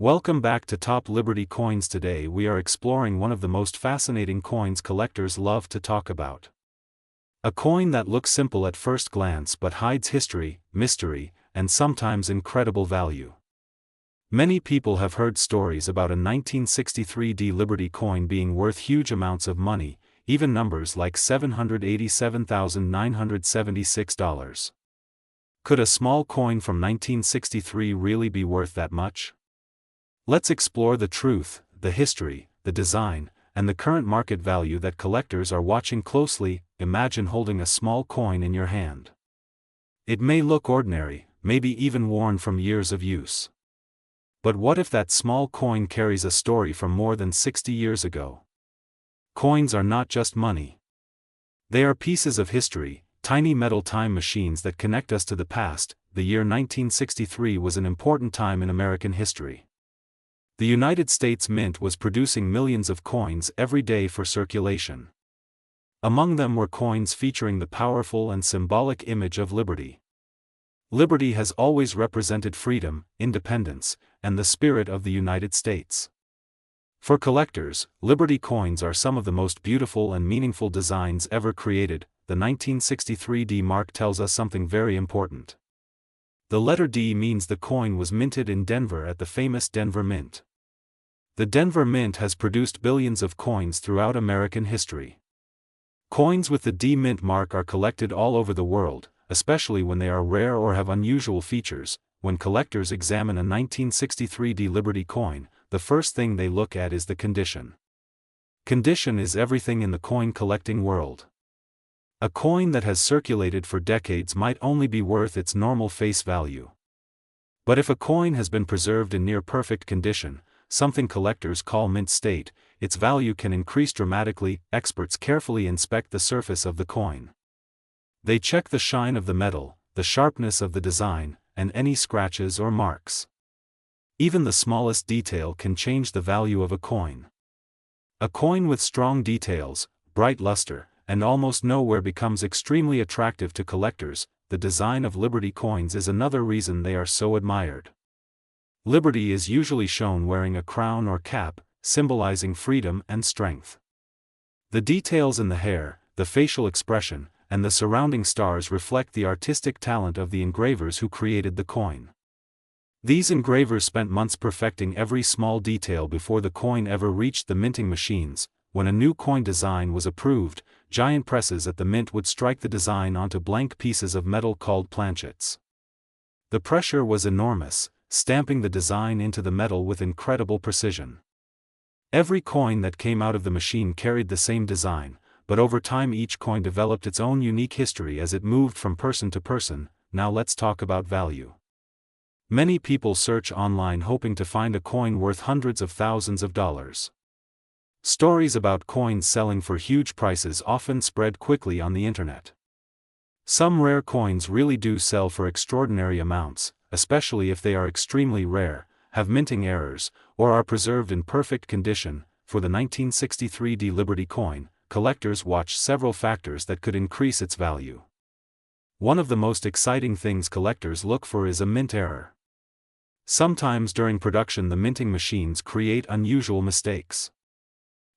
Welcome back to Top Liberty Coins. Today we are exploring one of the most fascinating coins collectors love to talk about. A coin that looks simple at first glance but hides history, mystery, and sometimes incredible value. Many people have heard stories about a 1963 Liberty coin being worth huge amounts of money, even numbers like $787,976. Could a small coin from 1963 really be worth that much? Let's explore the truth, the history, the design, and the current market value that collectors are watching closely. Imagine holding a small coin in your hand. It may look ordinary, maybe even worn from years of use. But what if that small coin carries a story from more than 60 years ago? Coins are not just money. They are pieces of history, tiny metal time machines that connect us to the past. The year 1963 was an important time in American history. The United States Mint was producing millions of coins every day for circulation. Among them were coins featuring the powerful and symbolic image of liberty. Liberty has always represented freedom, independence, and the spirit of the United States. For collectors, Liberty coins are some of the most beautiful and meaningful designs ever created. The 1963 D mark tells us something very important. The letter D means the coin was minted in Denver at the famous Denver Mint. The Denver Mint has produced billions of coins throughout American history. Coins with the D Mint mark are collected all over the world, especially when they are rare or have unusual features. When collectors examine a 1963 D Liberty coin, the first thing they look at is the condition. Condition is everything in the coin collecting world. A coin that has circulated for decades might only be worth its normal face value. But if a coin has been preserved in near-perfect condition, something collectors call mint state, its value can increase dramatically. Experts carefully inspect the surface of the coin. They check the shine of the metal, the sharpness of the design, and any scratches or marks. Even the smallest detail can change the value of a coin. A coin with strong details, bright luster, and almost nowhere becomes extremely attractive to collectors. The design of Liberty coins is another reason they are so admired. Liberty is usually shown wearing a crown or cap, symbolizing freedom and strength. The details in the hair, the facial expression, and the surrounding stars reflect the artistic talent of the engravers who created the coin. These engravers spent months perfecting every small detail before the coin ever reached the minting machines. When a new coin design was approved, giant presses at the mint would strike the design onto blank pieces of metal called planchets. The pressure was enormous, stamping the design into the metal with incredible precision. Every coin that came out of the machine carried the same design, but over time each coin developed its own unique history as it moved from person to person. Now let's talk about value. Many people search online hoping to find a coin worth hundreds of thousands of dollars. Stories about coins selling for huge prices often spread quickly on the internet. Some rare coins really do sell for extraordinary amounts, especially if they are extremely rare, have minting errors, or are preserved in perfect condition. For the 1963 D Liberty coin, collectors watch several factors that could increase its value. One of the most exciting things collectors look for is a mint error. Sometimes during production the minting machines create unusual mistakes.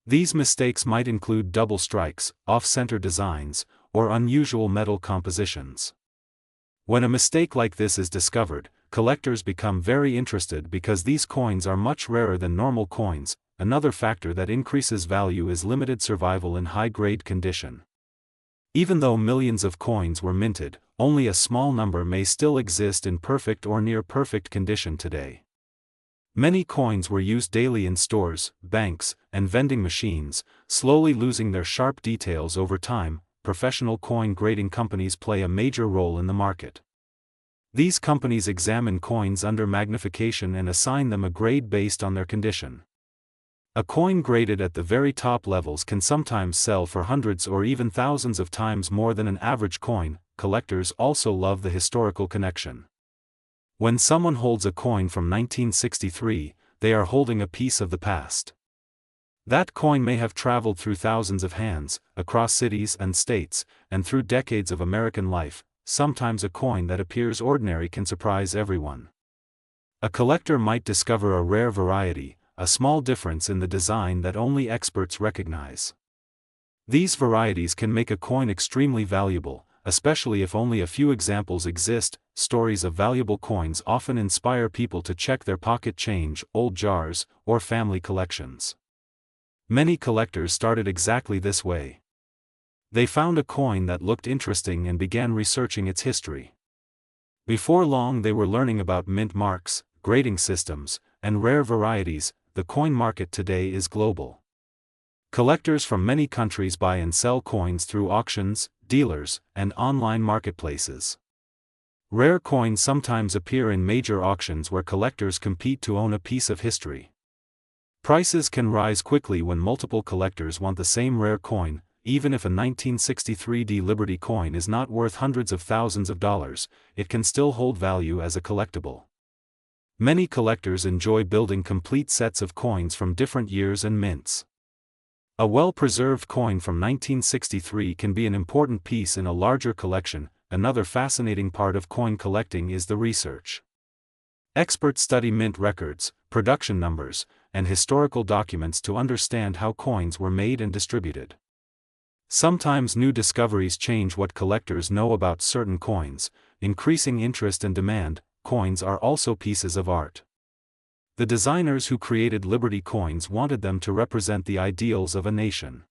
These mistakes might include double strikes, off-center designs, or unusual metal compositions. When a mistake like this is discovered, collectors become very interested because these coins are much rarer than normal coins. Another factor that increases value is limited survival in high-grade condition. Even though millions of coins were minted, only a small number may still exist in perfect or near-perfect condition today. Many coins were used daily in stores, banks, and vending machines, slowly losing their sharp details over time. Professional coin grading companies play a major role in the market. These companies examine coins under magnification and assign them a grade based on their condition. A coin graded at the very top levels can sometimes sell for hundreds or even thousands of times more than an average coin. Collectors also love the historical connection. When someone holds a coin from 1963, they are holding a piece of the past. That coin may have traveled through thousands of hands, across cities and states, and through decades of American life. Sometimes a coin that appears ordinary can surprise everyone. A collector might discover a rare variety, a small difference in the design that only experts recognize. These varieties can make a coin extremely valuable, especially if only a few examples exist. Stories of valuable coins often inspire people to check their pocket change, old jars, or family collections. Many collectors started exactly this way. They found a coin that looked interesting and began researching its history. Before long they were learning about mint marks, grading systems, and rare varieties. The coin market today is global. Collectors from many countries buy and sell coins through auctions, dealers, and online marketplaces. Rare coins sometimes appear in major auctions where collectors compete to own a piece of history. Prices can rise quickly when multiple collectors want the same rare coin. Even if a 1963 Liberty coin is not worth hundreds of thousands of dollars, it can still hold value as a collectible. Many collectors enjoy building complete sets of coins from different years and mints. A well-preserved coin from 1963 can be an important piece in a larger collection. Another fascinating part of coin collecting is the research. Experts study mint records, production numbers, and historical documents to understand how coins were made and distributed. Sometimes new discoveries change what collectors know about certain coins, increasing interest and demand. Coins are also pieces of art. The designers who created Liberty coins wanted them to represent the ideals of a nation.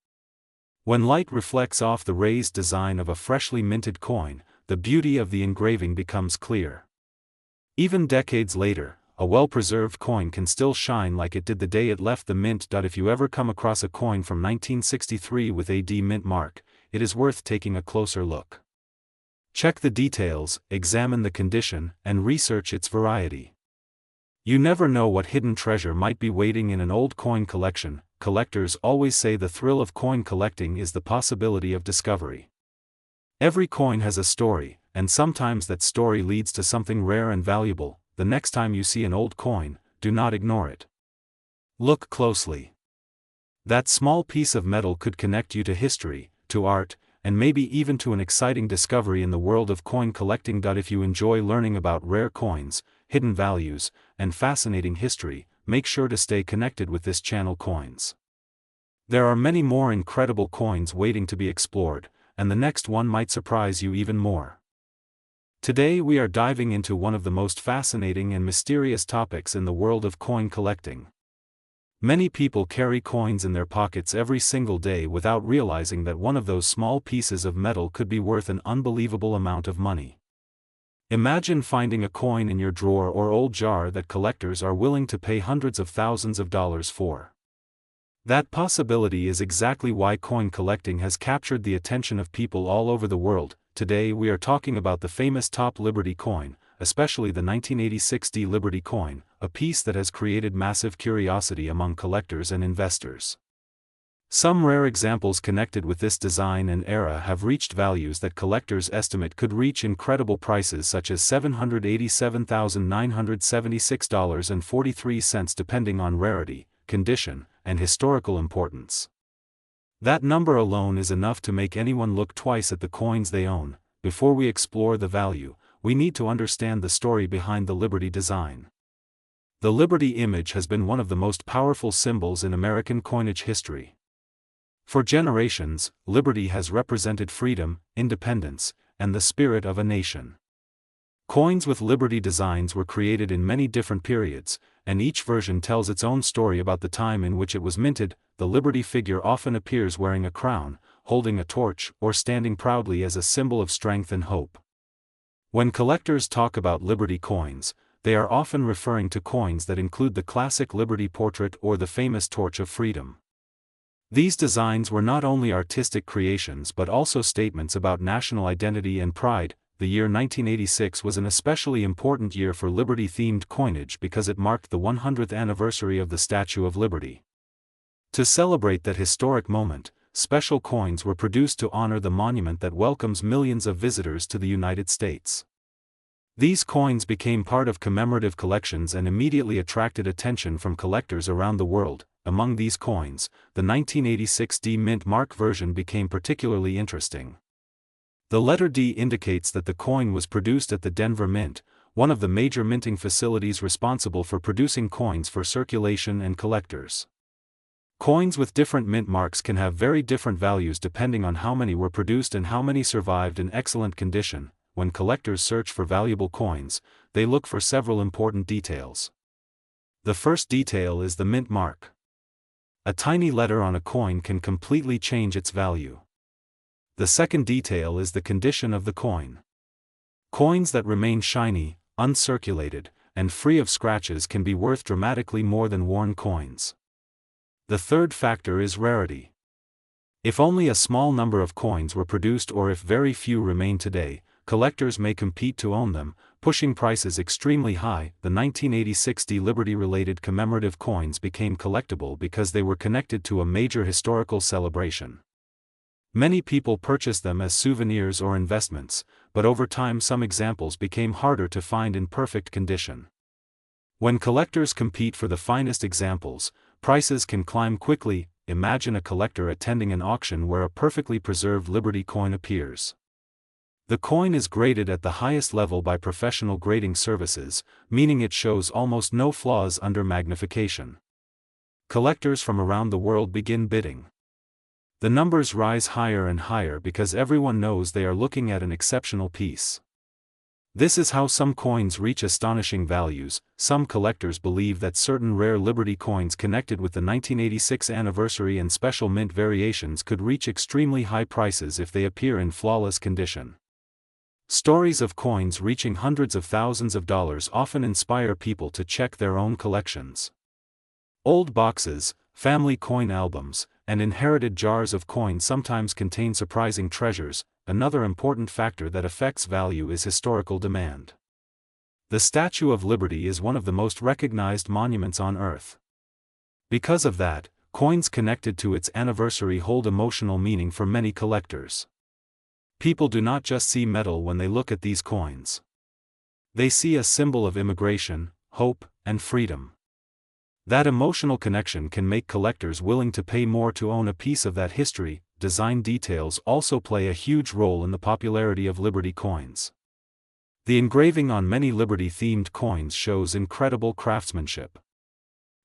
When light reflects off the raised design of a freshly minted coin, the beauty of the engraving becomes clear. Even decades later, a well-preserved coin can still shine like it did the day it left the mint. If you ever come across a coin from 1963 with a D mint mark, it is worth taking a closer look. Check the details, examine the condition, and research its variety. You never know what hidden treasure might be waiting in an old coin collection. Collectors always say the thrill of coin collecting is the possibility of discovery. Every coin has a story, and sometimes that story leads to something rare and valuable. The next time you see an old coin, do not ignore it. Look closely. That small piece of metal could connect you to history, to art, and maybe even to an exciting discovery in the world of coin collecting. If you enjoy learning about rare coins, hidden values, and fascinating history, make sure to stay connected with this channel. Coins. There are many more incredible coins waiting to be explored, and the next one might surprise you even more. Today we are diving into one of the most fascinating and mysterious topics in the world of coin collecting. Many people carry coins in their pockets every single day without realizing that one of those small pieces of metal could be worth an unbelievable amount of money. Imagine finding a coin in your drawer or old jar that collectors are willing to pay hundreds of thousands of dollars for. That possibility is exactly why coin collecting has captured the attention of people all over the world. Today we are talking about the famous top Liberty coin, especially the 1986 Liberty coin, a piece that has created massive curiosity among collectors and investors. Some rare examples connected with this design and era have reached values that collectors estimate could reach incredible prices, such as $787,976.43 depending on rarity, condition, and historical importance. That number alone is enough to make anyone look twice at the coins they own. Before we explore the value, we need to understand the story behind the Liberty design. The Liberty image has been one of the most powerful symbols in American coinage history. For generations, Liberty has represented freedom, independence, and the spirit of a nation. Coins with Liberty designs were created in many different periods, and each version tells its own story about the time in which it was minted. The Liberty figure often appears wearing a crown, holding a torch, or standing proudly as a symbol of strength and hope. When collectors talk about Liberty coins, they are often referring to coins that include the classic Liberty portrait or the famous Torch of Freedom. These designs were not only artistic creations but also statements about national identity and pride. The year 1986 was an especially important year for Liberty-themed coinage because it marked the 100th anniversary of the Statue of Liberty. To celebrate that historic moment, special coins were produced to honor the monument that welcomes millions of visitors to the United States. These coins became part of commemorative collections and immediately attracted attention from collectors around the world. Among these coins, the 1986 D Mint Mark version became particularly interesting. The letter D indicates that the coin was produced at the Denver Mint, one of the major minting facilities responsible for producing coins for circulation and collectors. Coins with different mint marks can have very different values depending on how many were produced and how many survived in excellent condition. When collectors search for valuable coins, they look for several important details. The first detail is the mint mark. A tiny letter on a coin can completely change its value. The second detail is the condition of the coin. Coins that remain shiny, uncirculated, and free of scratches can be worth dramatically more than worn coins. The third factor is rarity. If only a small number of coins were produced or if very few remain today, collectors may compete to own them, pushing prices extremely high. The 1986 Liberty-related commemorative coins became collectible because they were connected to a major historical celebration. Many people purchased them as souvenirs or investments, but over time some examples became harder to find in perfect condition. When collectors compete for the finest examples, prices can climb quickly. Imagine a collector attending an auction where a perfectly preserved Liberty coin appears. The coin is graded at the highest level by professional grading services, meaning it shows almost no flaws under magnification. Collectors from around the world begin bidding. The numbers rise higher and higher because everyone knows they are looking at an exceptional piece. This is how some coins reach astonishing values. Some collectors believe that certain rare Liberty coins connected with the 1986 anniversary and special mint variations could reach extremely high prices if they appear in flawless condition. Stories of coins reaching hundreds of thousands of dollars often inspire people to check their own collections. Old boxes, family coin albums, and inherited jars of coins sometimes contain surprising treasures. Another important factor that affects value is historical demand. The Statue of Liberty is one of the most recognized monuments on Earth. Because of that, coins connected to its anniversary hold emotional meaning for many collectors. People do not just see metal when they look at these coins. They see a symbol of immigration, hope, and freedom. That emotional connection can make collectors willing to pay more to own a piece of that history. Design details also play a huge role in the popularity of Liberty coins. The engraving on many Liberty-themed coins shows incredible craftsmanship.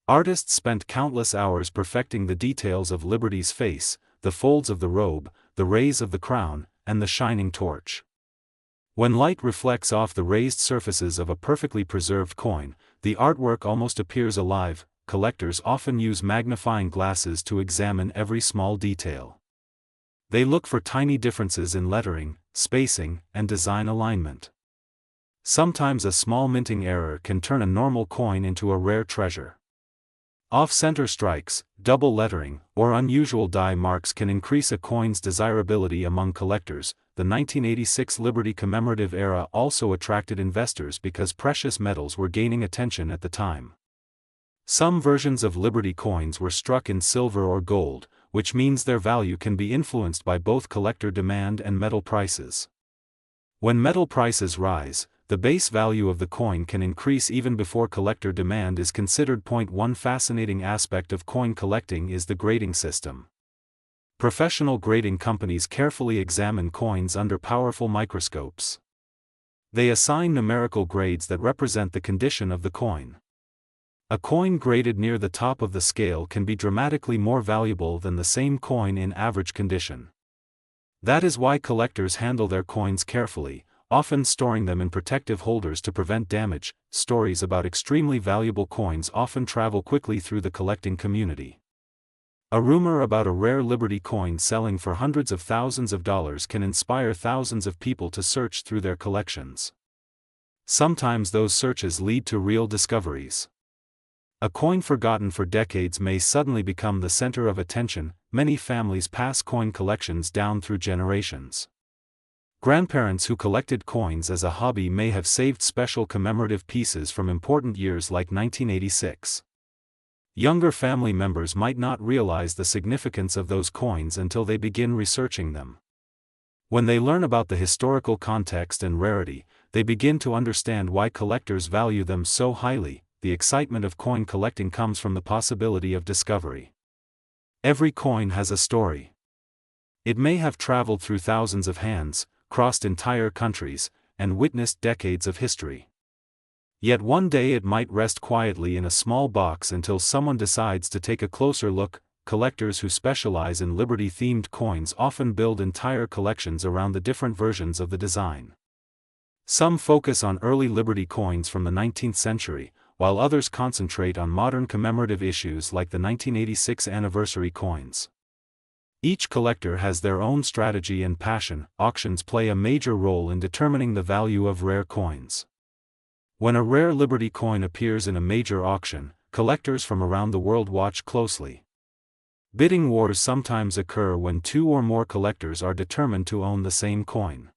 Artists spent countless hours perfecting the details of Liberty's face, the folds of the robe, the rays of the crown, and the shining torch. When light reflects off the raised surfaces of a perfectly preserved coin, the artwork almost appears alive. Collectors often use magnifying glasses to examine every small detail. They look for tiny differences in lettering, spacing, and design alignment. Sometimes a small minting error can turn a normal coin into a rare treasure. Off-center strikes, double lettering, or unusual die marks can increase a coin's desirability among collectors. The 1986 Liberty commemorative era also attracted investors because precious metals were gaining attention at the time. Some versions of Liberty coins were struck in silver or gold, which means their value can be influenced by both collector demand and metal prices. When metal prices rise, the base value of the coin can increase even before collector demand is considered. One fascinating aspect of coin collecting is the grading system. Professional grading companies carefully examine coins under powerful microscopes. They assign numerical grades that represent the condition of the coin. A coin graded near the top of the scale can be dramatically more valuable than the same coin in average condition. That is why collectors handle their coins carefully, often storing them in protective holders to prevent damage. Stories about extremely valuable coins often travel quickly through the collecting community. A rumor about a rare Liberty coin selling for hundreds of thousands of dollars can inspire thousands of people to search through their collections. Sometimes those searches lead to real discoveries. A coin forgotten for decades may suddenly become the center of attention. Many families pass coin collections down through generations. Grandparents who collected coins as a hobby may have saved special commemorative pieces from important years like 1986. Younger family members might not realize the significance of those coins until they begin researching them. When they learn about the historical context and rarity, they begin to understand why collectors value them so highly. The excitement of coin collecting comes from the possibility of discovery. Every coin has a story. It may have traveled through thousands of hands, crossed entire countries, and witnessed decades of history. Yet one day it might rest quietly in a small box until someone decides to take a closer look. Collectors who specialize in Liberty-themed coins often build entire collections around the different versions of the design. Some focus on early Liberty coins from the 19th century, while others concentrate on modern commemorative issues like the 1986 anniversary coins. Each collector has their own strategy and passion. Auctions play a major role in determining the value of rare coins. When a rare Liberty coin appears in a major auction, collectors from around the world watch closely. Bidding wars sometimes occur when two or more collectors are determined to own the same coin.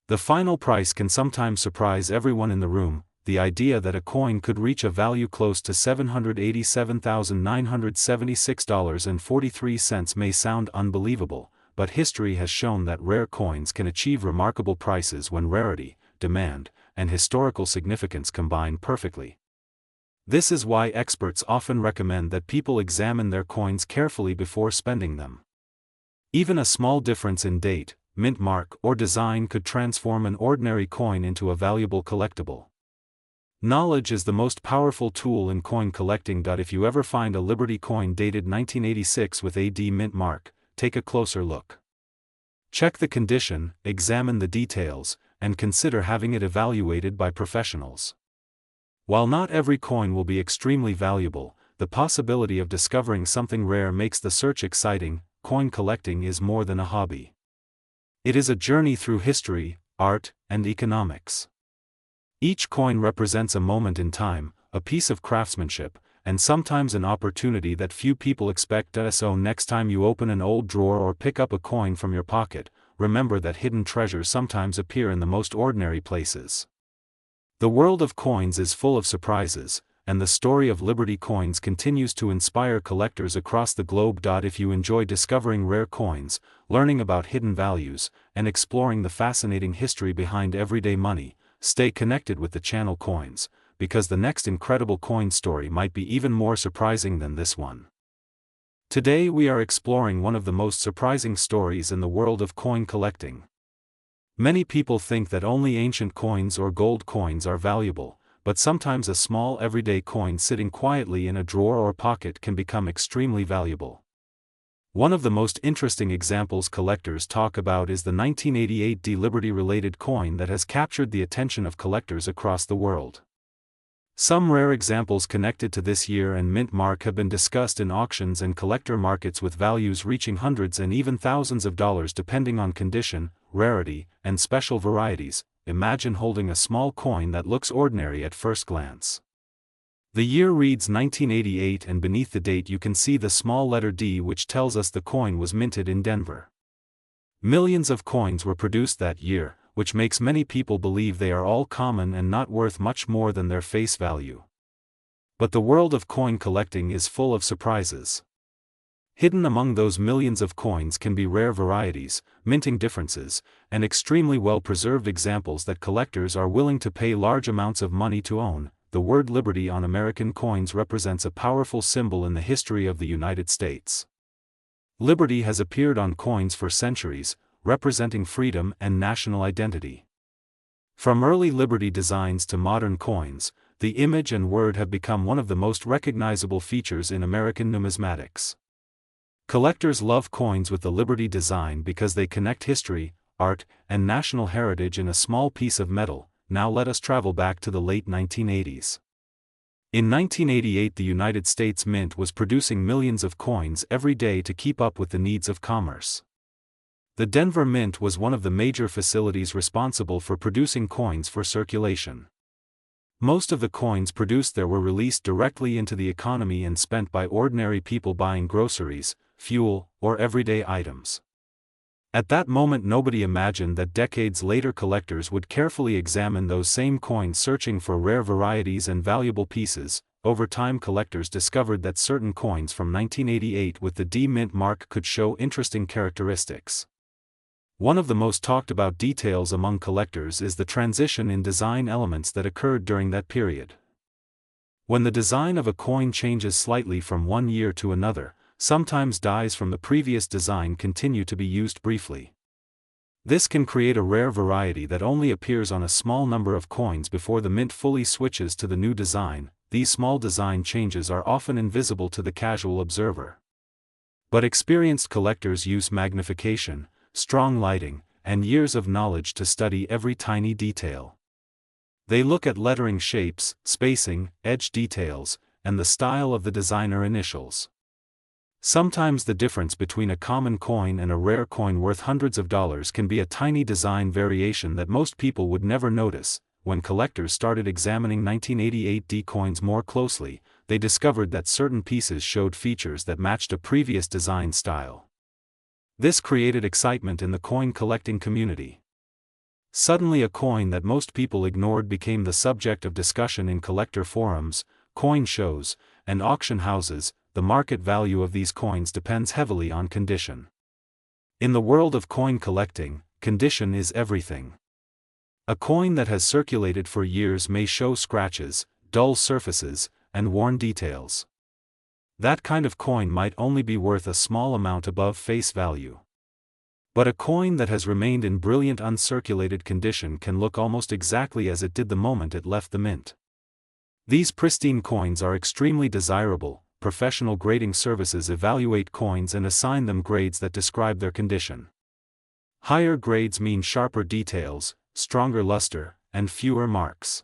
The final price can sometimes surprise everyone in the room. The idea that a coin could reach a value close to $787,976.43 may sound unbelievable, but history has shown that rare coins can achieve remarkable prices when rarity, demand, and historical significance combine perfectly. This is why experts often recommend that people examine their coins carefully before spending them. Even a small difference in date, mint mark, or design could transform an ordinary coin into a valuable collectible. Knowledge is the most powerful tool in coin collecting. If you ever find a Liberty coin dated 1986 with AD mint mark, take a closer look. Check the condition, examine the details, and consider having it evaluated by professionals. While not every coin will be extremely valuable, the possibility of discovering something rare makes the search exciting. Coin collecting is more than a hobby. It is a journey through history, art, and economics. Each coin represents a moment in time, a piece of craftsmanship, and sometimes an opportunity that few people expect. So next time you open an old drawer or pick up a coin from your pocket, remember that hidden treasures sometimes appear in the most ordinary places. The world of coins is full of surprises, and the story of Liberty coins continues to inspire collectors across the globe. If you enjoy discovering rare coins, learning about hidden values, and exploring the fascinating history behind everyday money, stay connected with the channel Coins, because the next incredible coin story might be even more surprising than this one. Today we are exploring one of the most surprising stories in the world of coin collecting. Many people think that only ancient coins or gold coins are valuable, but sometimes a small everyday coin sitting quietly in a drawer or pocket can become extremely valuable. One of the most interesting examples collectors talk about is the 1988 Liberty-related coin that has captured the attention of collectors across the world. Some rare examples connected to this year and mint mark have been discussed in auctions and collector markets, with values reaching hundreds and even thousands of dollars depending on condition, rarity, and special varieties. Imagine holding a small coin that looks ordinary at first glance. The year reads 1988, and beneath the date you can see the small letter D, which tells us the coin was minted in Denver. Millions of coins were produced that year, which makes many people believe they are all common and not worth much more than their face value. But the world of coin collecting is full of surprises. Hidden among those millions of coins can be rare varieties, minting differences, and extremely well-preserved examples that collectors are willing to pay large amounts of money to own. The word Liberty on American coins represents a powerful symbol in the history of the United States. Liberty has appeared on coins for centuries, representing freedom and national identity. From early Liberty designs to modern coins, the image and word have become one of the most recognizable features in American numismatics. Collectors love coins with the Liberty design because they connect history, art, and national heritage in a small piece of metal. Now let us travel back to the late 1980s. In 1988, the United States Mint was producing millions of coins every day to keep up with the needs of commerce. The Denver Mint was one of the major facilities responsible for producing coins for circulation. Most of the coins produced there were released directly into the economy and spent by ordinary people buying groceries, fuel, or everyday items. At that moment, nobody imagined that decades later collectors would carefully examine those same coins, searching for rare varieties and valuable pieces. Over time, collectors discovered that certain coins from 1988 with the D mint mark could show interesting characteristics. One of the most talked about details among collectors is the transition in design elements that occurred during that period. When the design of a coin changes slightly from one year to another, sometimes dies from the previous design continue to be used briefly. This can create a rare variety that only appears on a small number of coins before the mint fully switches to the new design. These small design changes are often invisible to the casual observer. But experienced collectors use magnification, strong lighting, and years of knowledge to study every tiny detail. They look at lettering shapes, spacing, edge details, and the style of the designer initials. Sometimes the difference between a common coin and a rare coin worth hundreds of dollars can be a tiny design variation that most people would never notice. When collectors started examining 1988 D coins more closely, they discovered that certain pieces showed features that matched a previous design style. This created excitement in the coin collecting community. Suddenly, a coin that most people ignored became the subject of discussion in collector forums, coin shows, and auction houses. The market value of these coins depends heavily on condition. In the world of coin collecting, condition is everything. A coin that has circulated for years may show scratches, dull surfaces, and worn details. That kind of coin might only be worth a small amount above face value. But a coin that has remained in brilliant uncirculated condition can look almost exactly as it did the moment it left the mint. These pristine coins are extremely desirable. Professional grading services evaluate coins and assign them grades that describe their condition. Higher grades mean sharper details, stronger luster, and fewer marks.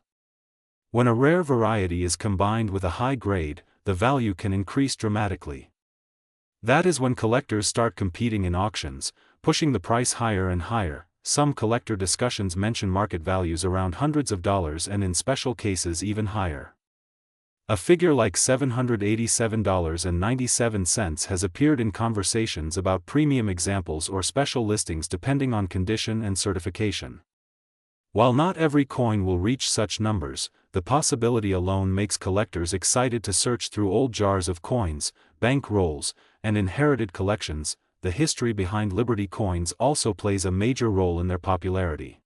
When a rare variety is combined with a high grade, the value can increase dramatically. That is when collectors start competing in auctions, pushing the price higher and higher. Some collector discussions mention market values around hundreds of dollars and in special cases even higher. A figure like $787.97 has appeared in conversations about premium examples or special listings depending on condition and certification. While not every coin will reach such numbers, the possibility alone makes collectors excited to search through old jars of coins, bank rolls, and inherited collections. The history behind Liberty coins also plays a major role in their popularity.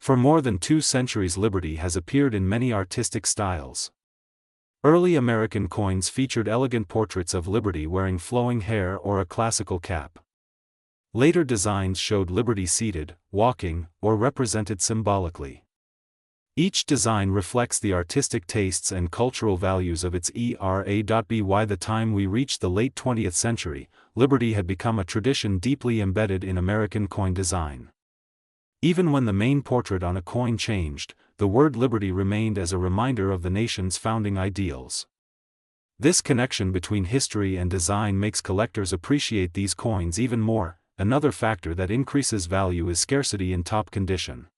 For more than 2 centuries, Liberty has appeared in many artistic styles. Early American coins featured elegant portraits of Liberty wearing flowing hair or a classical cap. Later designs showed Liberty seated, walking, or represented symbolically. Each design reflects the artistic tastes and cultural values of its era. By the time we reached the late 20th century, Liberty had become a tradition deeply embedded in American coin design. Even when the main portrait on a coin changed, the word liberty remained as a reminder of the nation's founding ideals. This connection between history and design makes collectors appreciate these coins even more. Another factor that increases value is scarcity in top condition.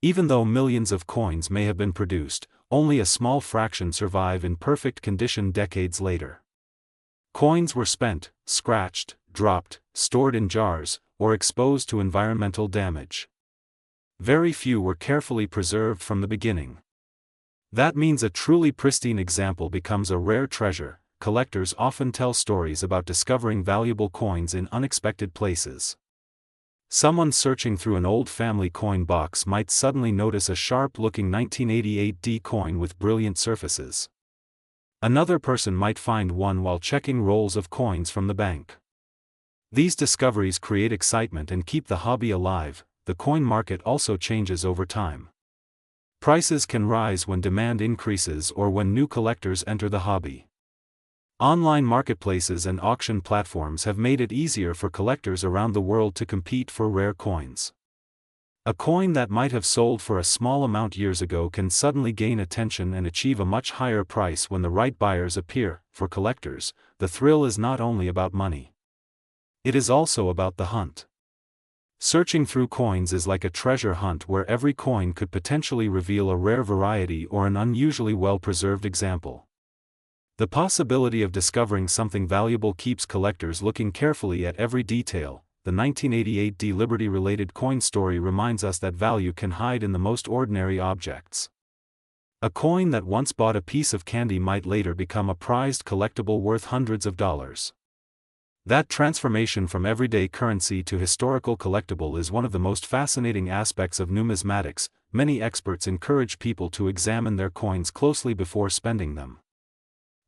Even though millions of coins may have been produced, only a small fraction survive in perfect condition decades later. Coins were spent, scratched, dropped, stored in jars, or exposed to environmental damage. Very few were carefully preserved from the beginning. That means a truly pristine example becomes a rare treasure. Collectors often tell stories about discovering valuable coins in unexpected places. Someone searching through an old family coin box might suddenly notice a sharp-looking 1988 D coin with brilliant surfaces. Another person might find one while checking rolls of coins from the bank. These discoveries create excitement and keep the hobby alive. The coin market also changes over time. Prices can rise when demand increases or when new collectors enter the hobby. Online marketplaces and auction platforms have made it easier for collectors around the world to compete for rare coins. A coin that might have sold for a small amount years ago can suddenly gain attention and achieve a much higher price when the right buyers appear. For collectors, the thrill is not only about money. It is also about the hunt. Searching through coins is like a treasure hunt where every coin could potentially reveal a rare variety or an unusually well-preserved example. The possibility of discovering something valuable keeps collectors looking carefully at every detail. The 1988 D Liberty-related coin story reminds us that value can hide in the most ordinary objects. A coin that once bought a piece of candy might later become a prized collectible worth hundreds of dollars. That transformation from everyday currency to historical collectible is one of the most fascinating aspects of numismatics. Many experts encourage people to examine their coins closely before spending them.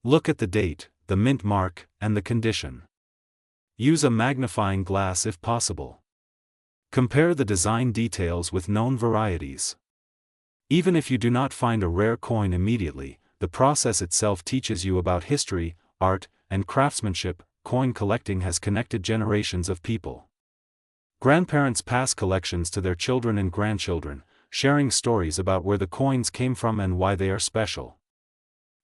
Look at the date, the mint mark, and the condition. Use a magnifying glass if possible. Compare the design details with known varieties. Even if you do not find a rare coin immediately, the process itself teaches you about history, art, and craftsmanship. Coin collecting has connected generations of people. Grandparents pass collections to their children and grandchildren, sharing stories about where the coins came from and why they are special.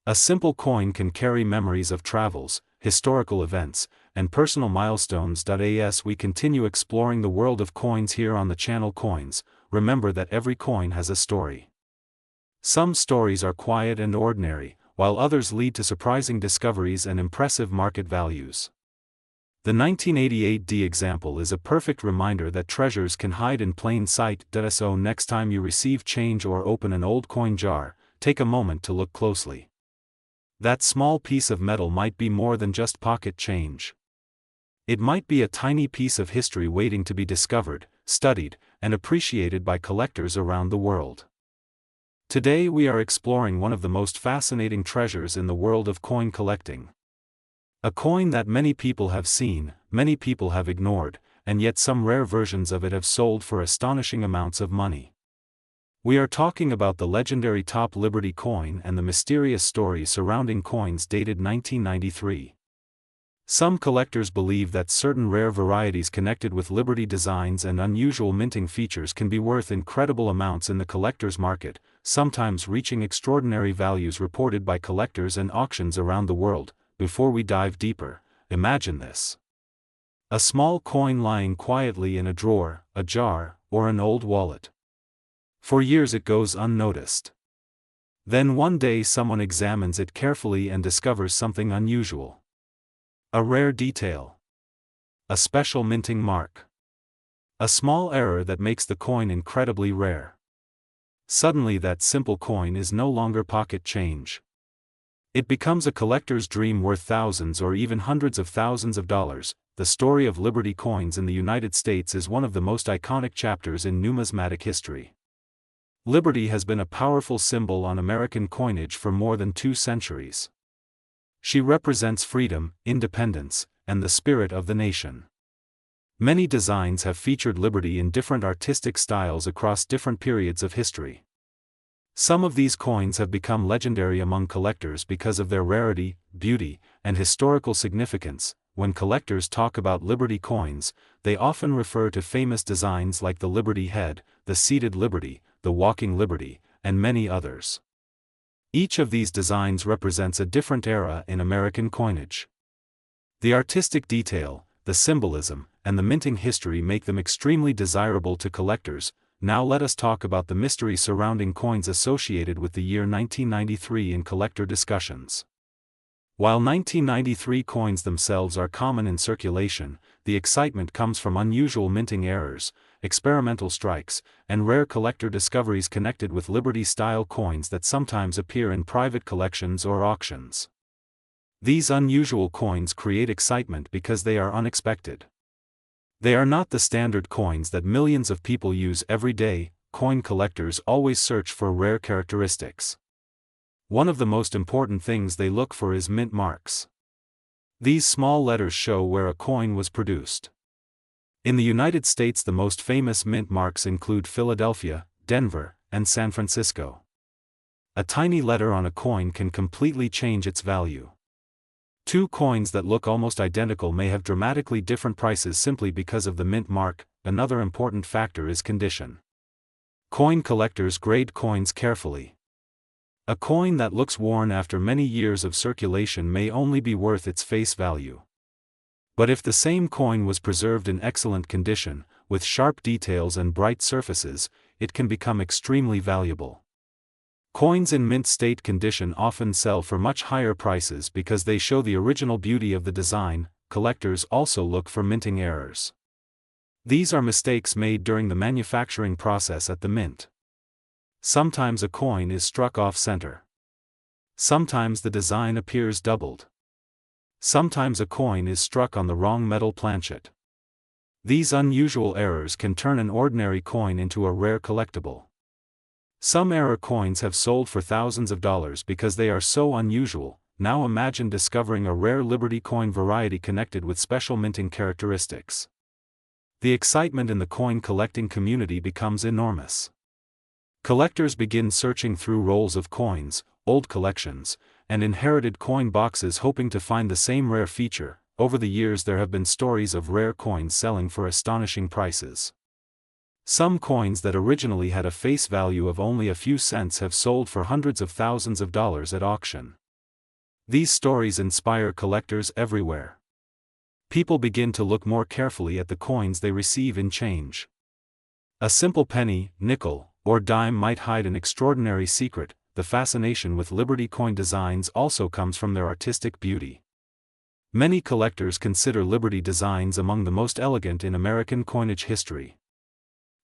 A simple coin can carry memories of travels, historical events, and personal milestones. As we continue exploring the world of coins here on the channel Coins, remember that every coin has a story. Some stories are quiet and ordinary, while others lead to surprising discoveries and impressive market values. The 1988 D example is a perfect reminder that treasures can hide in plain sight. So next time you receive change or open an old coin jar, take a moment to look closely. That small piece of metal might be more than just pocket change. It might be a tiny piece of history waiting to be discovered, studied, and appreciated by collectors around the world. Today we are exploring one of the most fascinating treasures in the world of coin collecting. A coin that many people have seen, many people have ignored, and yet some rare versions of it have sold for astonishing amounts of money. We are talking about the legendary Top Liberty coin and the mysterious story surrounding coins dated 1993. Some collectors believe that certain rare varieties connected with Liberty designs and unusual minting features can be worth incredible amounts in the collector's market, sometimes reaching extraordinary values reported by collectors and auctions around the world. Before we dive deeper, imagine this. A small coin lying quietly in a drawer, a jar, or an old wallet. For years it goes unnoticed. Then one day someone examines it carefully and discovers something unusual. A rare detail. A special minting mark. A small error that makes the coin incredibly rare. Suddenly that simple coin is no longer pocket change. It becomes a collector's dream worth thousands or even hundreds of thousands of dollars. The story of Liberty coins in the United States is one of the most iconic chapters in numismatic history. Liberty has been a powerful symbol on American coinage for more than 2 centuries. She represents freedom, independence, and the spirit of the nation. Many designs have featured Liberty in different artistic styles across different periods of history. Some of these coins have become legendary among collectors because of their rarity, beauty, and historical significance. When collectors talk about Liberty coins, they often refer to famous designs like the Liberty Head, the Seated Liberty, the Walking Liberty, and many others. Each of these designs represents a different era in American coinage. The artistic detail, the symbolism, and the minting history make them extremely desirable to collectors. Now let us talk about the mystery surrounding coins associated with the year 1993 in collector discussions. While 1993 coins themselves are common in circulation, the excitement comes from unusual minting errors, experimental strikes, and rare collector discoveries connected with Liberty-style coins that sometimes appear in private collections or auctions. These unusual coins create excitement because they are unexpected. They are not the standard coins that millions of people use every day. Coin collectors always search for rare characteristics. One of the most important things they look for is mint marks. These small letters show where a coin was produced. In the United States, the most famous mint marks include Philadelphia, Denver, and San Francisco. A tiny letter on a coin can completely change its value. 2 coins that look almost identical may have dramatically different prices simply because of the mint mark. Another important factor is condition. Coin collectors grade coins carefully. A coin that looks worn after many years of circulation may only be worth its face value. But if the same coin was preserved in excellent condition, with sharp details and bright surfaces, it can become extremely valuable. Coins in mint state condition often sell for much higher prices because they show the original beauty of the design. Collectors also look for minting errors. These are mistakes made during the manufacturing process at the mint. Sometimes a coin is struck off-center. Sometimes the design appears doubled. Sometimes a coin is struck on the wrong metal planchet. These unusual errors can turn an ordinary coin into a rare collectible. Some error coins have sold for thousands of dollars because they are so unusual. Now imagine discovering a rare Liberty coin variety connected with special minting characteristics. The excitement in the coin collecting community becomes enormous. Collectors begin searching through rolls of coins, old collections, and inherited coin boxes hoping to find the same rare feature. Over the years there have been stories of rare coins selling for astonishing prices. Some coins that originally had a face value of only a few cents have sold for hundreds of thousands of dollars at auction. These stories inspire collectors everywhere. People begin to look more carefully at the coins they receive in change. A simple penny, nickel, or dime might hide an extraordinary secret. The fascination with Liberty coin designs also comes from their artistic beauty. Many collectors consider Liberty designs among the most elegant in American coinage history.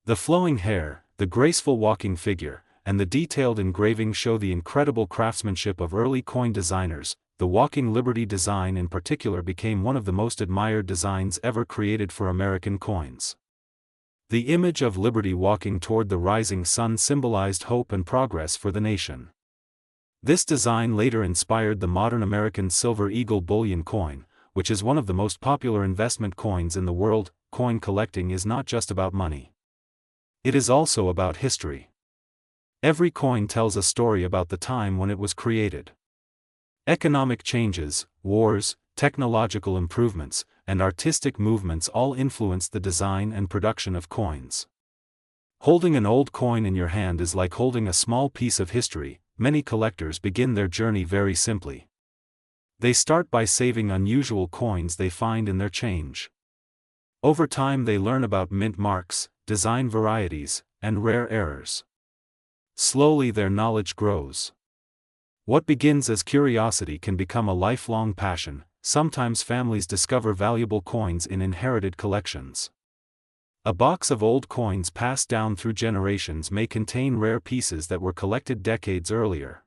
The flowing hair, the graceful walking figure, and the detailed engraving show the incredible craftsmanship of early coin designers. The walking Liberty design in particular became one of the most admired designs ever created for American coins. The image of Liberty walking toward the rising sun symbolized hope and progress for the nation. This design later inspired the modern American Silver Eagle bullion coin, which is one of the most popular investment coins in the world. Coin collecting is not just about money. It is also about history. Every coin tells a story about the time when it was created. Economic changes, wars, technological improvements, and artistic movements all influenced the design and production of coins. Holding an old coin in your hand is like holding a small piece of history. Many collectors begin their journey very simply. They start by saving unusual coins they find in their change. Over time they learn about mint marks, design varieties, and rare errors. Slowly their knowledge grows. What begins as curiosity can become a lifelong passion. Sometimes families discover valuable coins in inherited collections. A box of old coins passed down through generations may contain rare pieces that were collected decades earlier.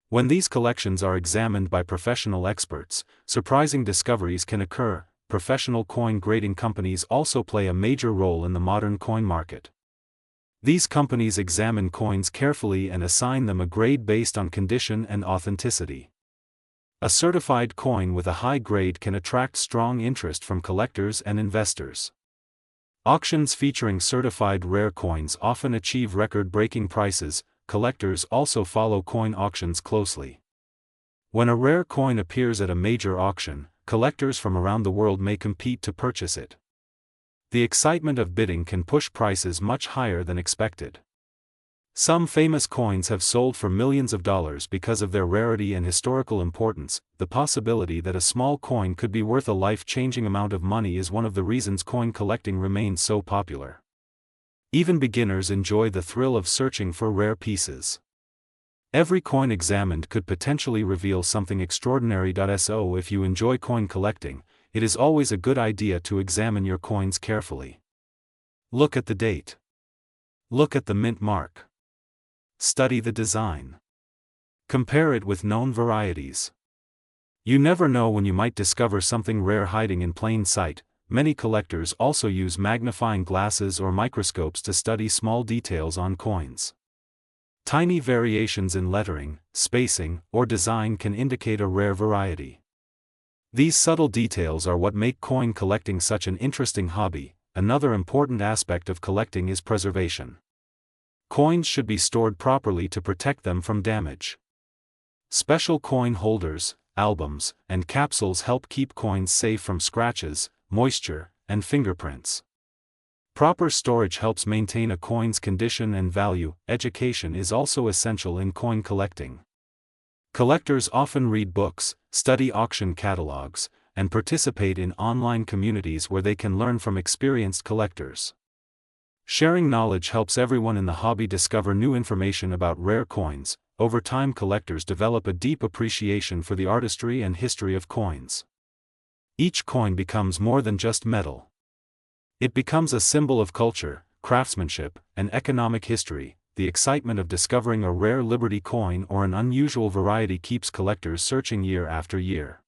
When these collections are examined by professional experts, surprising discoveries can occur. Professional coin grading companies also play a major role in the modern coin market. These companies examine coins carefully and assign them a grade based on condition and authenticity. A certified coin with a high grade can attract strong interest from collectors and investors. Auctions featuring certified rare coins often achieve record-breaking prices. Collectors also follow coin auctions closely. When a rare coin appears at a major auction, collectors from around the world may compete to purchase it. The excitement of bidding can push prices much higher than expected. Some famous coins have sold for millions of dollars because of their rarity and historical importance. The possibility that a small coin could be worth a life-changing amount of money is one of the reasons coin collecting remains so popular. Even beginners enjoy the thrill of searching for rare pieces. Every coin examined could potentially reveal something extraordinary. So if you enjoy coin collecting, it is always a good idea to examine your coins carefully. Look at the date. Look at the mint mark. Study the design. Compare it with known varieties. You never know when you might discover something rare hiding in plain sight. Many collectors also use magnifying glasses or microscopes to study small details on coins. Tiny variations in lettering, spacing, or design can indicate a rare variety. These subtle details are what make coin collecting such an interesting hobby. Another important aspect of collecting is preservation. Coins should be stored properly to protect them from damage. Special coin holders, albums, and capsules help keep coins safe from scratches, moisture, and fingerprints. Proper storage helps maintain a coin's condition and value. Education is also essential in coin collecting. Collectors often read books, study auction catalogs, and participate in online communities where they can learn from experienced collectors. Sharing knowledge helps everyone in the hobby discover new information about rare coins. Over time, collectors develop a deep appreciation for the artistry and history of coins. Each coin becomes more than just metal. It becomes a symbol of culture, craftsmanship, and economic history. The excitement of discovering a rare Liberty coin or an unusual variety keeps collectors searching year after year.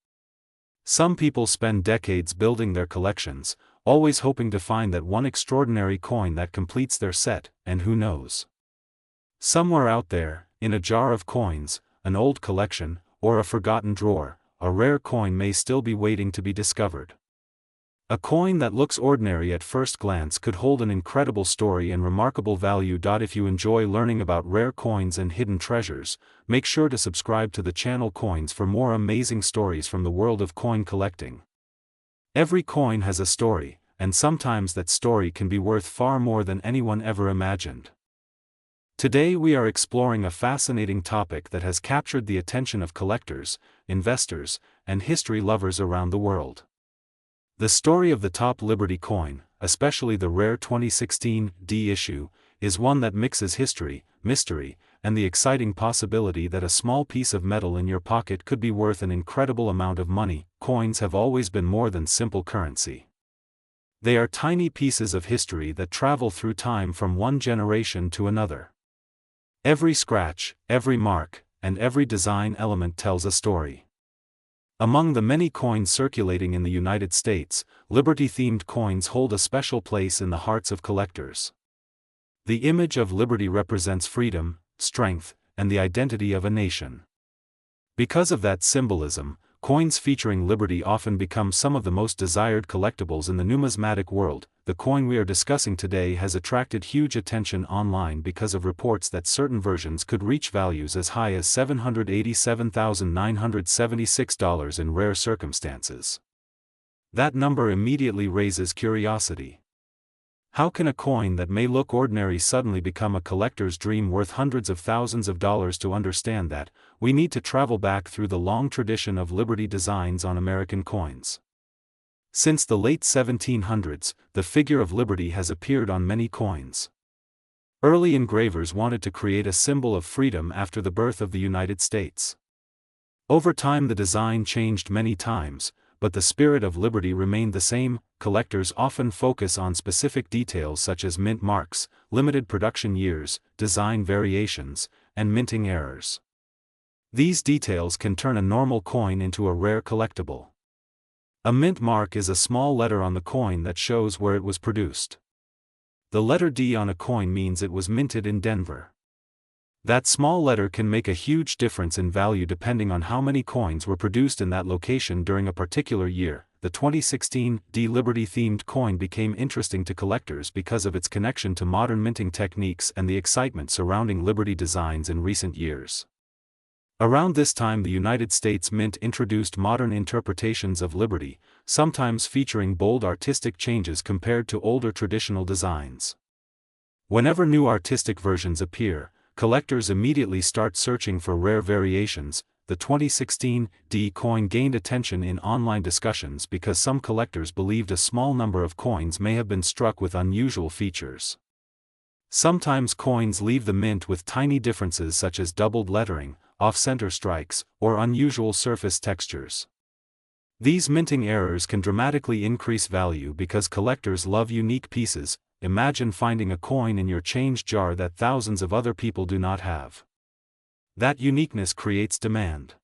Some people spend decades building their collections, always hoping to find that one extraordinary coin that completes their set, and who knows? Somewhere out there, in a jar of coins, an old collection, or a forgotten drawer, a rare coin may still be waiting to be discovered. A coin that looks ordinary at first glance could hold an incredible story and remarkable value. If you enjoy learning about rare coins and hidden treasures, make sure to subscribe to the channel Coins for more amazing stories from the world of coin collecting. Every coin has a story, and sometimes that story can be worth far more than anyone ever imagined. Today we are exploring a fascinating topic that has captured the attention of collectors, investors, and history lovers around the world. The story of the top Liberty coin, especially the rare 2016 D issue, is one that mixes history, mystery, and the exciting possibility that a small piece of metal in your pocket could be worth an incredible amount of money. Coins have always been more than simple currency. They are tiny pieces of history that travel through time from one generation to another. Every scratch, every mark, and every design element tells a story. Among the many coins circulating in the United States, Liberty-themed coins hold a special place in the hearts of collectors. The image of Liberty represents freedom, strength, and the identity of a nation. Because of that symbolism, coins featuring Liberty often become some of the most desired collectibles in the numismatic world. The coin we are discussing today has attracted huge attention online because of reports that certain versions could reach values as high as $787,976 in rare circumstances. That number immediately raises curiosity. How can a coin that may look ordinary suddenly become a collector's dream worth hundreds of thousands of dollars? To understand that, we need to travel back through the long tradition of Liberty designs on American coins. Since the late 1700s, the figure of Liberty has appeared on many coins. Early engravers wanted to create a symbol of freedom after the birth of the United States. Over time the design changed many times, but the spirit of Liberty remained the same. Collectors often focus on specific details such as mint marks, limited production years, design variations, and minting errors. These details can turn a normal coin into a rare collectible. A mint mark is a small letter on the coin that shows where it was produced. The letter D on a coin means it was minted in Denver. That small letter can make a huge difference in value depending on how many coins were produced in that location during a particular year. The 2016 D Liberty-themed coin became interesting to collectors because of its connection to modern minting techniques and the excitement surrounding Liberty designs in recent years. Around this time the United States Mint introduced modern interpretations of Liberty, sometimes featuring bold artistic changes compared to older traditional designs. Whenever new artistic versions appear, collectors immediately start searching for rare variations. The 2016 D coin gained attention in online discussions because some collectors believed a small number of coins may have been struck with unusual features. Sometimes coins leave the mint with tiny differences such as doubled lettering, off-center strikes, or unusual surface textures. These minting errors can dramatically increase value because collectors love unique pieces. Imagine finding a coin in your change jar that thousands of other people do not have. That uniqueness creates demand.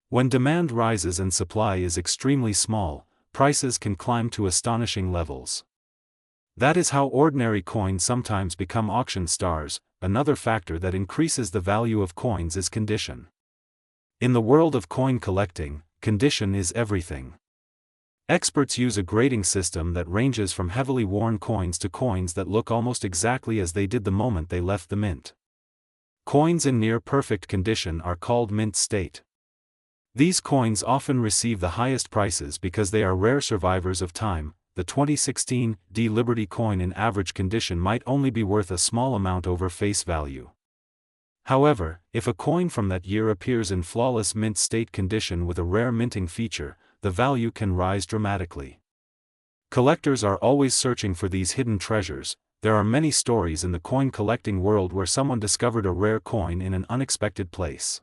When demand rises and supply is extremely small, prices can climb to astonishing levels. That is how ordinary coins sometimes become auction stars. Another factor that increases the value of coins is condition. In the world of coin collecting, condition is everything. Experts use a grading system that ranges from heavily worn coins to coins that look almost exactly as they did the moment they left the mint. Coins in near-perfect condition are called mint state. These coins often receive the highest prices because they are rare survivors of time. The 2016 D Liberty coin in average condition might only be worth a small amount over face value. However, if a coin from that year appears in flawless mint state condition with a rare minting feature, the value can rise dramatically. Collectors are always searching for these hidden treasures. There are many stories in the coin collecting world where someone discovered a rare coin in an unexpected place.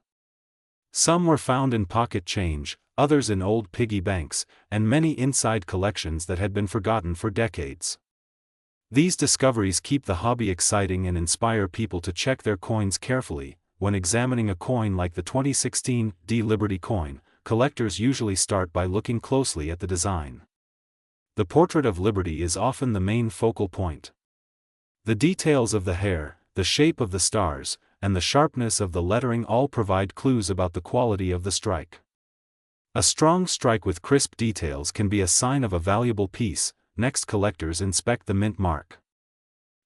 Some were found in pocket change, others in old piggy banks, and many inside collections that had been forgotten for decades. These discoveries keep the hobby exciting and inspire people to check their coins carefully. When examining a coin like the 2016 D Liberty coin, collectors usually start by looking closely at the design. The portrait of Liberty is often the main focal point. The details of the hair, the shape of the stars, and the sharpness of the lettering all provide clues about the quality of the strike. A strong strike with crisp details can be a sign of a valuable piece. Next, collectors inspect the mint mark.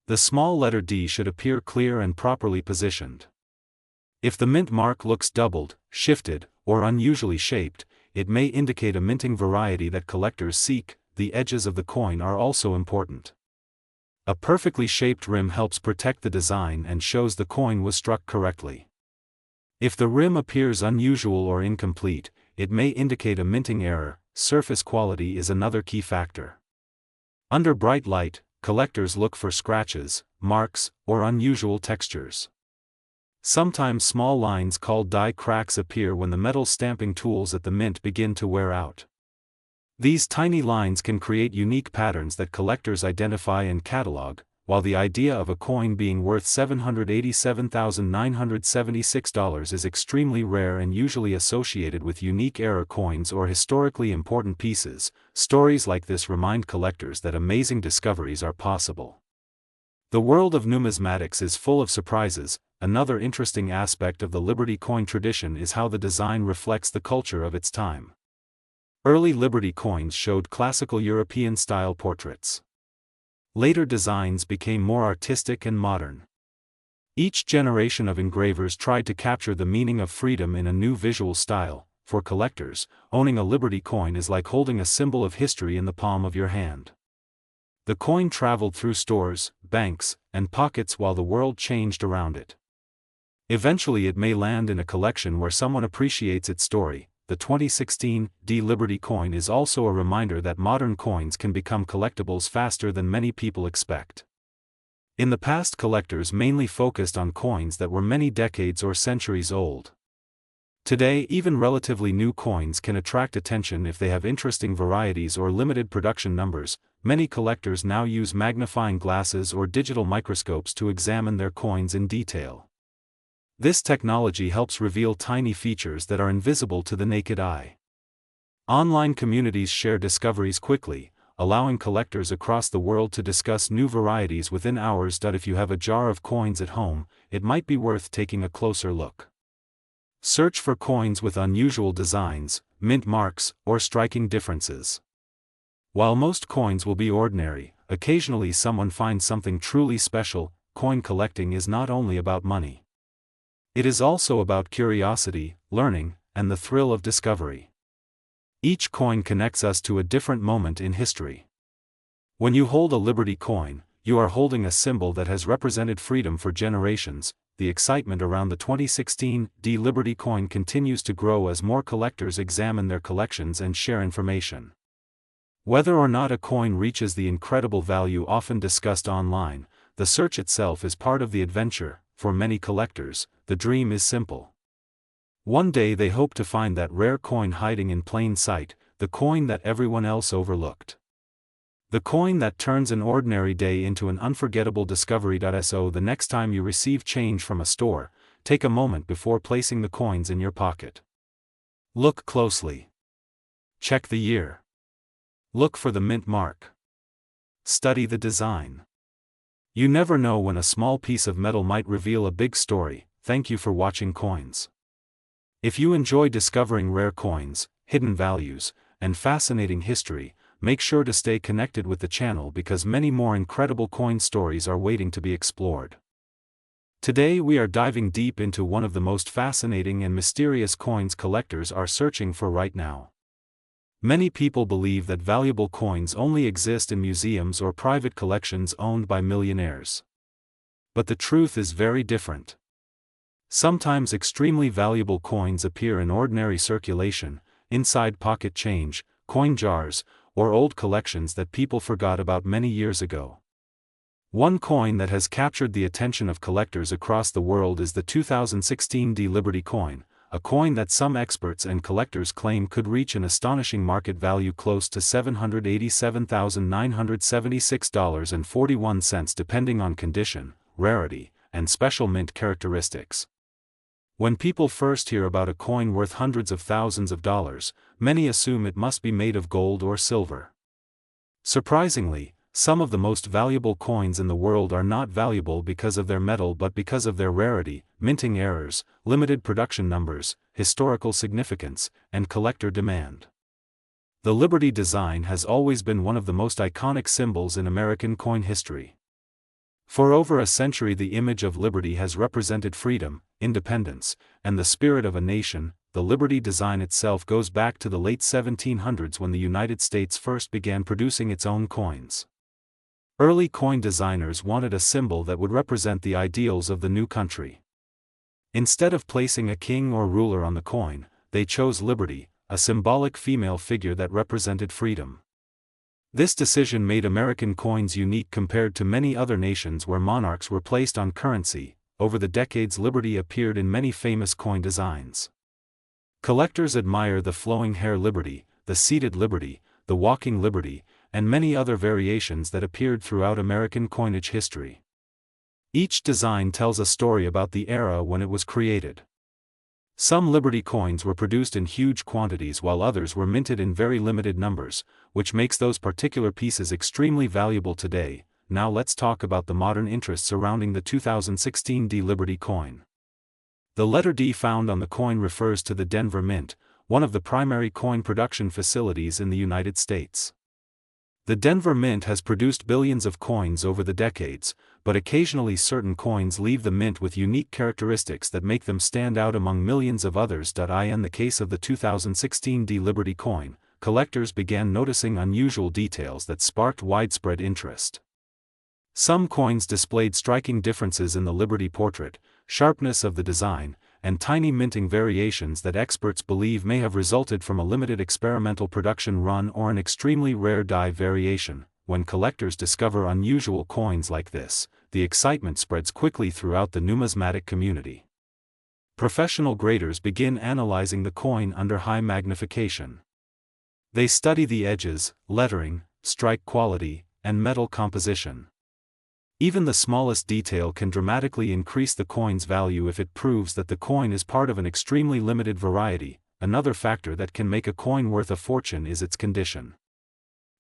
The small letter D should appear clear and properly positioned. If the mint mark looks doubled, shifted, or unusually shaped, it may indicate a minting variety that collectors seek. The edges of the coin are also important. A perfectly shaped rim helps protect the design and shows the coin was struck correctly. If the rim appears unusual or incomplete, it may indicate a minting error. Surface quality is another key factor. Under bright light, collectors look for scratches, marks, or unusual textures. Sometimes small lines called die cracks appear when the metal stamping tools at the mint begin to wear out. These tiny lines can create unique patterns that collectors identify and catalog. While the idea of a coin being worth $787,976 is extremely rare and usually associated with unique era coins or historically important pieces, stories like this remind collectors that amazing discoveries are possible. The world of numismatics is full of surprises. Another interesting aspect of the Liberty coin tradition is how the design reflects the culture of its time. Early Liberty coins showed classical European-style portraits. Later designs became more artistic and modern. Each generation of engravers tried to capture the meaning of freedom in a new visual style. For collectors, owning a Liberty coin is like holding a symbol of history in the palm of your hand. The coin traveled through stores, banks, and pockets while the world changed around it. Eventually it may land in a collection where someone appreciates its story. The 2016 D Liberty coin is also a reminder that modern coins can become collectibles faster than many people expect. In the past, collectors mainly focused on coins that were many decades or centuries old. Today, even relatively new coins can attract attention if they have interesting varieties or limited production numbers. Many collectors now use magnifying glasses or digital microscopes to examine their coins in detail. This technology helps reveal tiny features that are invisible to the naked eye. Online communities share discoveries quickly, allowing collectors across the world to discuss new varieties within hours. If you have a jar of coins at home, it might be worth taking a closer look. Search for coins with unusual designs, mint marks, or striking differences. While most coins will be ordinary, occasionally someone finds something truly special. Coin collecting is not only about money. It is also about curiosity, learning, and the thrill of discovery. Each coin connects us to a different moment in history. When you hold a Liberty coin, you are holding a symbol that has represented freedom for generations. The excitement around the 2016 D Liberty coin continues to grow as more collectors examine their collections and share information. Whether or not a coin reaches the incredible value often discussed online, the search itself is part of the adventure. For many collectors, the dream is simple. One day they hope to find that rare coin hiding in plain sight, the coin that everyone else overlooked. The coin that turns an ordinary day into an unforgettable discovery. So the next time you receive change from a store, take a moment before placing the coins in your pocket. Look closely. Check the year. Look for the mint mark. Study the design. You never know when a small piece of metal might reveal a big story. Thank you for watching Coins. If you enjoy discovering rare coins, hidden values, and fascinating history, make sure to stay connected with the channel because many more incredible coin stories are waiting to be explored. Today we are diving deep into one of the most fascinating and mysterious coins collectors are searching for right now. Many people believe that valuable coins only exist in museums or private collections owned by millionaires. But the truth is very different. Sometimes extremely valuable coins appear in ordinary circulation, inside pocket change, coin jars, or old collections that people forgot about many years ago. One coin that has captured the attention of collectors across the world is the 2016 D Liberty coin, a coin that some experts and collectors claim could reach an astonishing market value close to $787,976.41 depending on condition, rarity, and special mint characteristics. When people first hear about a coin worth hundreds of thousands of dollars, many assume it must be made of gold or silver. Surprisingly, Some of the most valuable coins in the world are not valuable because of their metal but because of their rarity, minting errors, limited production numbers, historical significance, and collector demand. The Liberty design has always been one of the most iconic symbols in American coin history. For over a century, the image of liberty has represented freedom, independence, and the spirit of a nation. The Liberty design itself goes back to the late 1700s when the United States first began producing its own coins. Early coin designers wanted a symbol that would represent the ideals of the new country. Instead of placing a king or ruler on the coin, they chose Liberty, a symbolic female figure that represented freedom. This decision made American coins unique compared to many other nations where monarchs were placed on currency. Over the decades, Liberty appeared in many famous coin designs. Collectors admire the flowing hair Liberty, the seated Liberty, the walking Liberty, and many other variations that appeared throughout American coinage history. Each design tells a story about the era when it was created. Some Liberty coins were produced in huge quantities while others were minted in very limited numbers, which makes those particular pieces extremely valuable today. Now let's talk about the modern interest surrounding the 2016 D Liberty coin. The letter D found on the coin refers to the Denver Mint, one of the primary coin production facilities in the United States. The Denver Mint has produced billions of coins over the decades, but occasionally certain coins leave the mint with unique characteristics that make them stand out among millions of others. In the case of the 2016 D Liberty coin, collectors began noticing unusual details that sparked widespread interest. Some coins displayed striking differences in the Liberty portrait, sharpness of the design, and tiny minting variations that experts believe may have resulted from a limited experimental production run or an extremely rare die variation. When collectors discover unusual coins like this, the excitement spreads quickly throughout the numismatic community. Professional graders begin analyzing the coin under high magnification. They study the edges, lettering, strike quality, and metal composition. Even the smallest detail can dramatically increase the coin's value if it proves that the coin is part of an extremely limited variety. Another factor that can make a coin worth a fortune is its condition.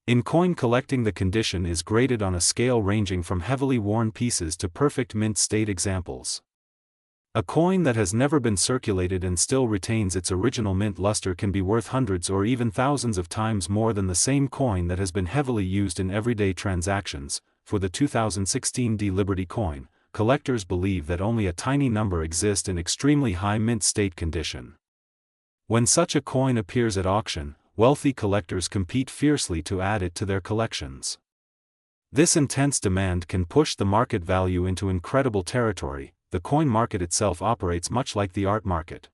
In coin collecting, the condition is graded on a scale ranging from heavily worn pieces to perfect mint state examples. A coin that has never been circulated and still retains its original mint luster can be worth hundreds or even thousands of times more than the same coin that has been heavily used in everyday transactions. For the 2016 D Liberty coin, collectors believe that only a tiny number exist in extremely high mint state condition. When such a coin appears at auction, wealthy collectors compete fiercely to add it to their collections. This intense demand can push the market value into incredible territory. The coin market itself operates much like the art market.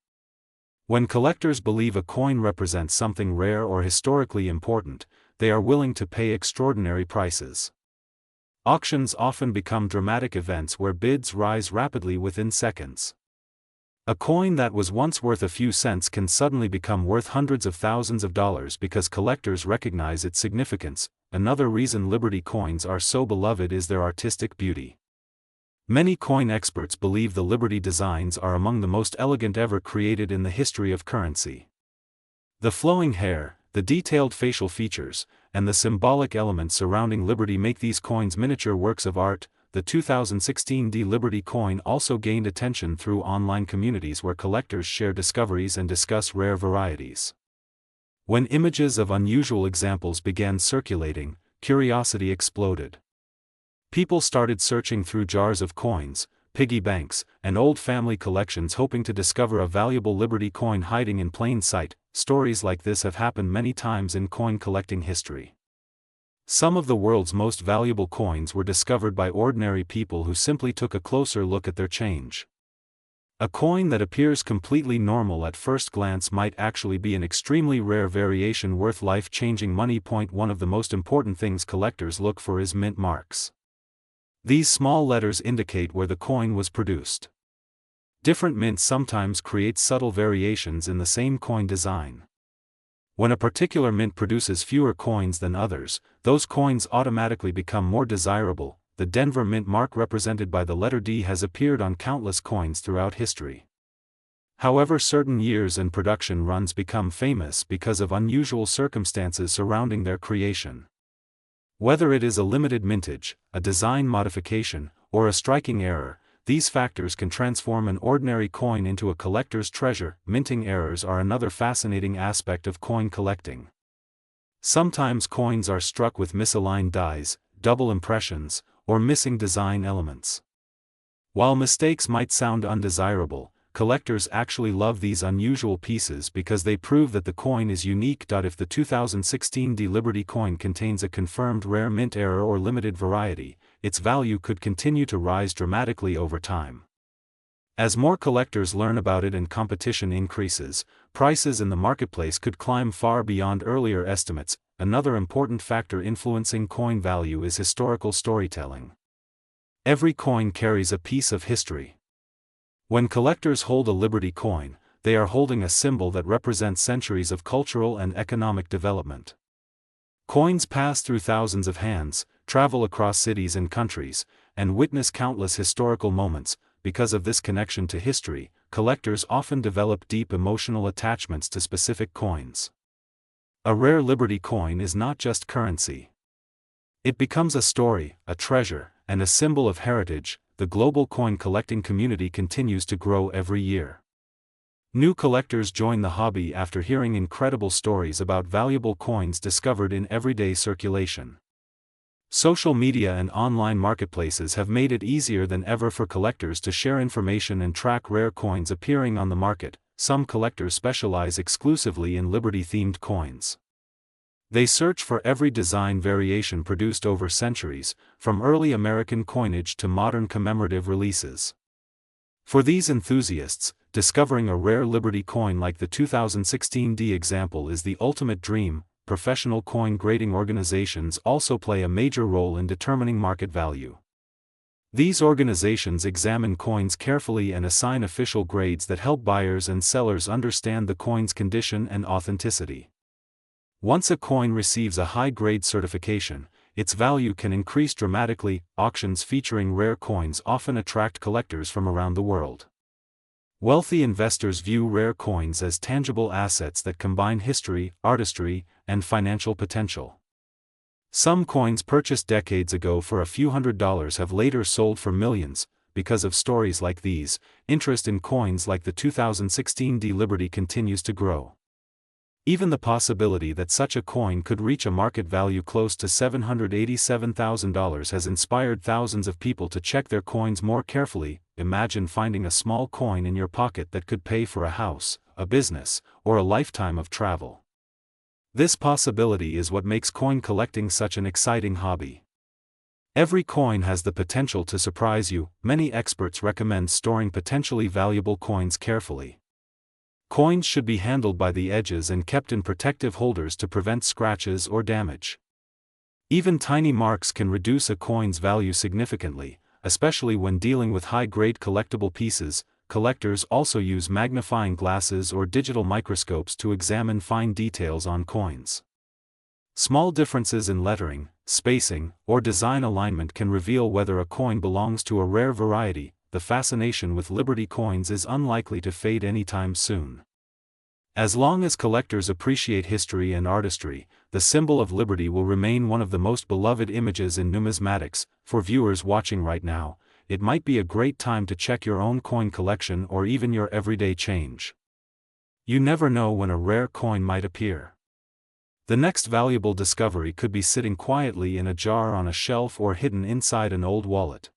When collectors believe a coin represents something rare or historically important, they are willing to pay extraordinary prices. Auctions often become dramatic events where bids rise rapidly within seconds. A coin that was once worth a few cents can suddenly become worth hundreds of thousands of dollars because collectors recognize its significance. Another reason Liberty coins are so beloved is their artistic beauty. Many coin experts believe the Liberty designs are among the most elegant ever created in the history of currency. The flowing hair, the detailed facial features, and the symbolic elements surrounding Liberty make these coins miniature works of art. The 2016 D Liberty coin also gained attention through online communities where collectors share discoveries and discuss rare varieties. When images of unusual examples began circulating, curiosity exploded. People started searching through jars of coins, piggy banks, and old family collections hoping to discover a valuable Liberty coin hiding in plain sight. Stories like this have happened many times in coin collecting history. Some of the world's most valuable coins were discovered by ordinary people who simply took a closer look at their change. A coin that appears completely normal at first glance might actually be an extremely rare variation worth life-changing money. One of the most important things collectors look for is mint marks. These small letters indicate where the coin was produced. Different mints sometimes create subtle variations in the same coin design. When a particular mint produces fewer coins than others, those coins automatically become more desirable. The Denver Mint mark represented by the letter D has appeared on countless coins throughout history. However, certain years and production runs become famous because of unusual circumstances surrounding their creation. Whether it is a limited mintage, a design modification, or a striking error, these factors can transform an ordinary coin into a collector's treasure. Minting errors are another fascinating aspect of coin collecting. Sometimes coins are struck with misaligned dies, double impressions, or missing design elements. While mistakes might sound undesirable, collectors actually love these unusual pieces because they prove that the coin is unique. If the 2016 Liberty coin contains a confirmed rare mint error or limited variety, its value could continue to rise dramatically over time. As more collectors learn about it and competition increases, prices in the marketplace could climb far beyond earlier estimates. Another important factor influencing coin value is historical storytelling. Every coin carries a piece of history. When collectors hold a Liberty coin, they are holding a symbol that represents centuries of cultural and economic development. Coins pass through thousands of hands, travel across cities and countries, and witness countless historical moments. Because of this connection to history, collectors often develop deep emotional attachments to specific coins. A rare Liberty coin is not just currency. It becomes a story, a treasure, and a symbol of heritage. The global coin collecting community continues to grow every year. New collectors join the hobby after hearing incredible stories about valuable coins discovered in everyday circulation. Social media and online marketplaces have made it easier than ever for collectors to share information and track rare coins appearing on the market. Some collectors specialize exclusively in Liberty-themed coins. They search for every design variation produced over centuries, from early American coinage to modern commemorative releases. For these enthusiasts, discovering a rare Liberty coin like the 2016 example is the ultimate dream. Professional coin grading organizations also play a major role in determining market value. These organizations examine coins carefully and assign official grades that help buyers and sellers understand the coin's condition and authenticity. Once a coin receives a high-grade certification, its value can increase dramatically. Auctions featuring rare coins often attract collectors from around the world. Wealthy investors view rare coins as tangible assets that combine history, artistry, and financial potential. Some coins purchased decades ago for a few $100s have later sold for millions. Because of stories like these, interest in coins like the 2016 Liberty continues to grow. Even the possibility that such a coin could reach a market value close to $787,000 has inspired thousands of people to check their coins more carefully. Imagine finding a small coin in your pocket that could pay for a house, a business, or a lifetime of travel. This possibility is what makes coin collecting such an exciting hobby. Every coin has the potential to surprise you. Many experts recommend storing potentially valuable coins carefully. Coins should be handled by the edges and kept in protective holders to prevent scratches or damage. Even tiny marks can reduce a coin's value significantly, especially when dealing with high-grade collectible pieces. Collectors also use magnifying glasses or digital microscopes to examine fine details on coins. Small differences in lettering, spacing, or design alignment can reveal whether a coin belongs to a rare variety. The fascination with Liberty coins is unlikely to fade anytime soon. As long as collectors appreciate history and artistry, the symbol of Liberty will remain one of the most beloved images in numismatics. For viewers watching right now, it might be a great time to check your own coin collection or even your everyday change. You never know when a rare coin might appear. The next valuable discovery could be sitting quietly in a jar on a shelf or hidden inside an old wallet.